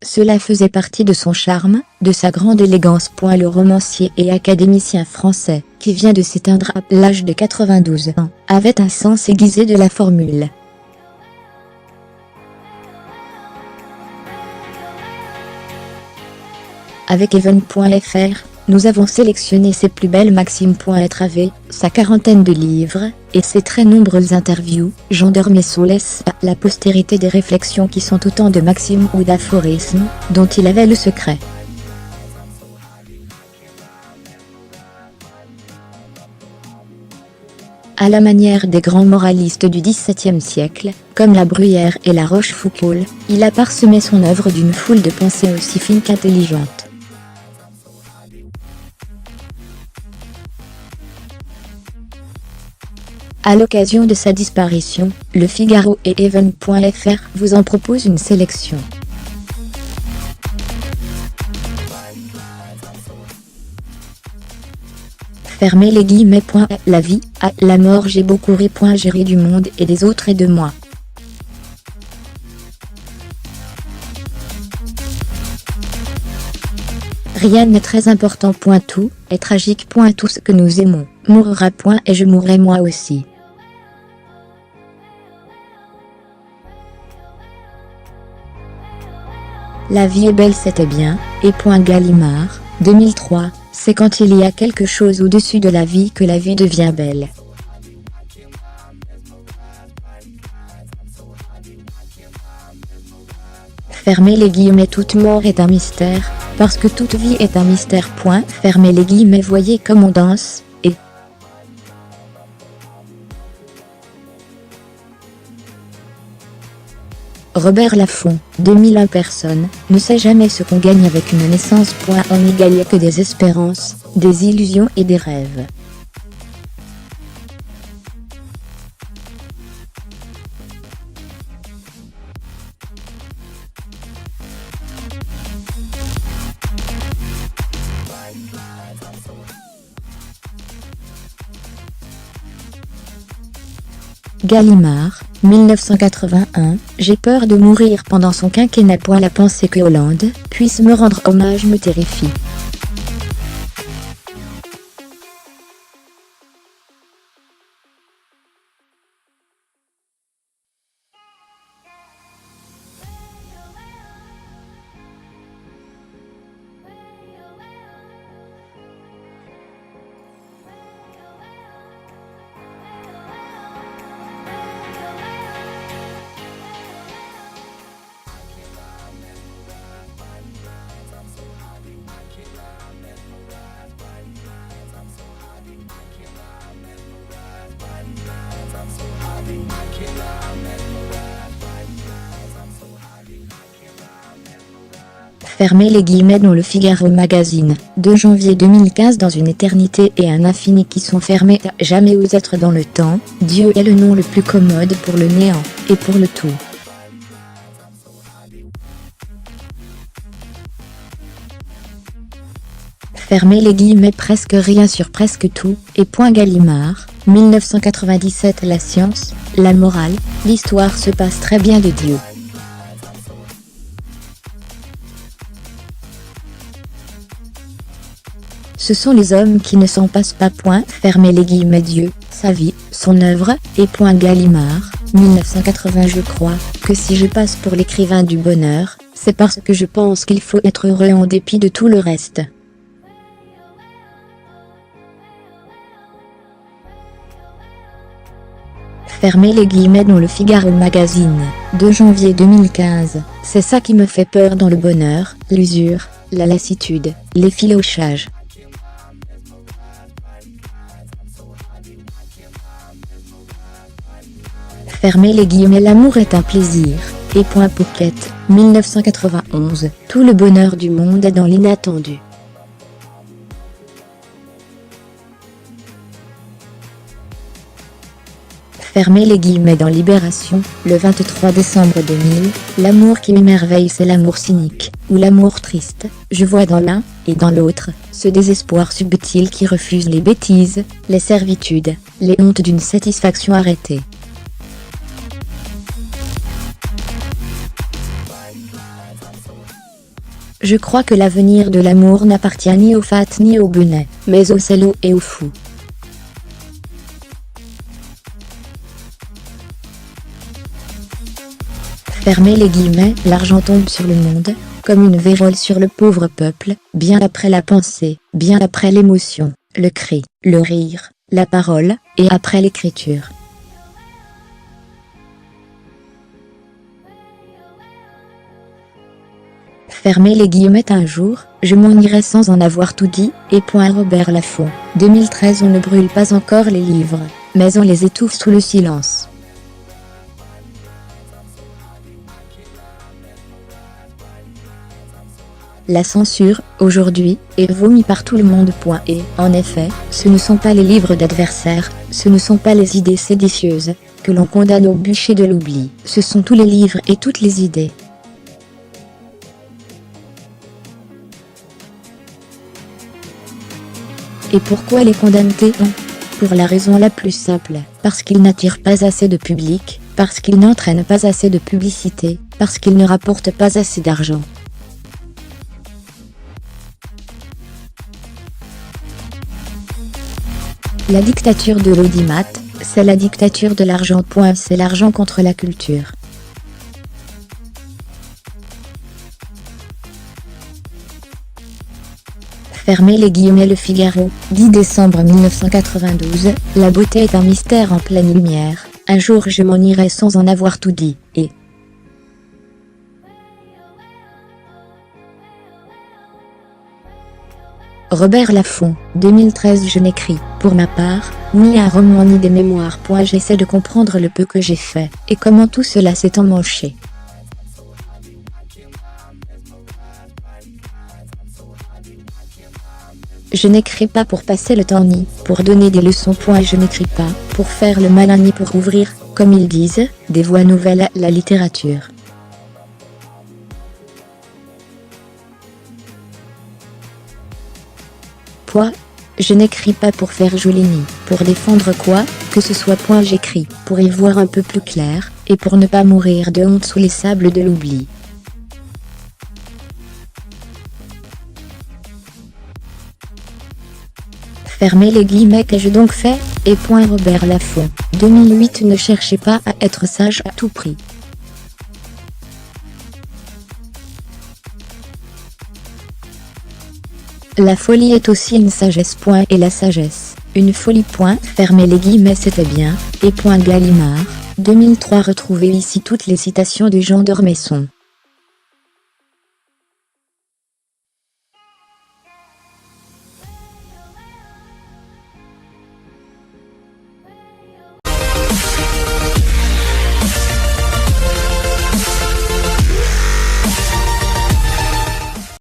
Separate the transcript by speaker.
Speaker 1: Cela faisait partie de son charme, de sa grande élégance. Le romancier et académicien français, qui vient de s'éteindre à l'âge de 92 ans, avait un sens aiguisé de la formule. Avec Even.fr, nous avons sélectionné ses plus belles maximes. Sa quarantaine de livres, et ses très nombreuses interviews, Jean-Dormesson laisse à la postérité des réflexions qui sont autant de maximes ou d'aphorismes, dont il avait le secret. À la manière des grands moralistes du XVIIe siècle, comme La Bruyère et La Rochefoucauld, il a parsemé son œuvre d'une foule de pensées aussi fines qu'intelligentes. À l'occasion de sa disparition, Le Figaro et Even.fr vous en proposent une sélection. Fermez les guillemets. La vie, la mort. J'ai beaucoup ri. J'ai ri du monde et des autres et de moi. Rien n'est très important. Tout est tragique. Tout ce que nous aimons mourra. Et je mourrai moi aussi. La vie est belle, c'était bien, et Gallimard, 2003, c'est quand il y a quelque chose au-dessus de la vie que la vie devient belle. Fermez les guillemets. Toute mort est un mystère, parce que toute vie est un mystère. Fermez les guillemets. Voyez comme on danse, et Robert Laffont, 2001. Personne ne sait jamais ce qu'on gagne avec une naissance. On n'y gagne que des espérances, des illusions et des rêves. Gallimard, 1981, j'ai peur de mourir pendant son quinquennat. La pensée que Hollande puisse me rendre hommage me terrifie. Fermez les guillemets. Dans Le Figaro Magazine, 2 janvier 2015. Dans une éternité et un infini qui sont fermés à jamais aux êtres dans le temps, Dieu est le nom le plus commode pour le néant, et pour le tout. Fermez les guillemets. Presque rien sur presque tout, et Gallimard, 1997. La science, la morale, l'histoire se passe très bien de Dieu. Ce sont les hommes qui ne s'en passent pas. Fermez les guillemets. Dieu, sa vie, son œuvre, et Gallimard, 1980. Je crois que si je passe pour l'écrivain du bonheur, c'est parce que je pense qu'il faut être heureux en dépit de tout le reste. Fermez les guillemets. Dans Le Figaro Magazine, 2 janvier 2015. C'est ça qui me fait peur dans le bonheur, l'usure, la lassitude, l'effilochage. Fermez les guillemets. L'amour est un plaisir, et Pocket, 1991. Tout le bonheur du monde est dans l'inattendu. Fermez les guillemets. Dans Libération, le 23 décembre 2000, l'amour qui m'émerveille c'est l'amour cynique, ou l'amour triste, je vois dans l'un, et dans l'autre, ce désespoir subtil qui refuse les bêtises, les servitudes, les hontes d'une satisfaction arrêtée. Je crois que l'avenir de l'amour n'appartient ni aux fats ni aux benets, mais aux salauds et aux fous. Fermez les guillemets, l'argent tombe sur le monde, comme une vérole sur le pauvre peuple, bien après la pensée, bien après l'émotion, le cri, le rire, la parole, et après l'écriture. Fermez les guillemets, un jour, je m'en irai sans en avoir tout dit, et point Robert Laffont. 2013. On ne brûle pas encore les livres, mais on les étouffe sous le silence. La censure, aujourd'hui, est vomi par tout le monde. Et, en effet, ce ne sont pas les livres d'adversaires, ce ne sont pas les idées séditieuses, que l'on condamne au bûcher de l'oubli, ce sont tous les livres et toutes les idées. Et pourquoi les condamne-t-on? Pour la raison la plus simple, parce qu'ils n'attirent pas assez de public, parce qu'ils n'entraînent pas assez de publicité, parce qu'ils ne rapportent pas assez d'argent. La dictature de l'audimat, c'est la dictature de l'argent. C'est l'argent contre la culture. Fermez les guillemets. Le Figaro, 10 décembre 1992, la beauté est un mystère en pleine lumière, un jour je m'en irai sans en avoir tout dit, et... Robert Laffont, 2013. Je n'écris, pour ma part, ni un roman ni des mémoires. J'essaie de comprendre le peu que j'ai fait, et comment tout cela s'est emmanché. Je n'écris pas pour passer le temps ni pour donner des leçons. Je n'écris pas pour faire le malin ni pour ouvrir, comme ils disent, des voies nouvelles à la littérature. Je n'écris pas pour faire joli ni pour défendre quoi que ce soit. J'écris pour y voir un peu plus clair, et pour ne pas mourir de honte sous les sables de l'oubli. Fermez les guillemets. Qu'ai-je donc fait? Et point Robert Laffont, 2008. Ne cherchez pas à être sage à tout prix. La folie est aussi une sagesse. Et la sagesse, une folie. Fermez les guillemets. C'était bien, et point Gallimard, 2003. Retrouvez ici toutes les citations de Jean d'Ormesson.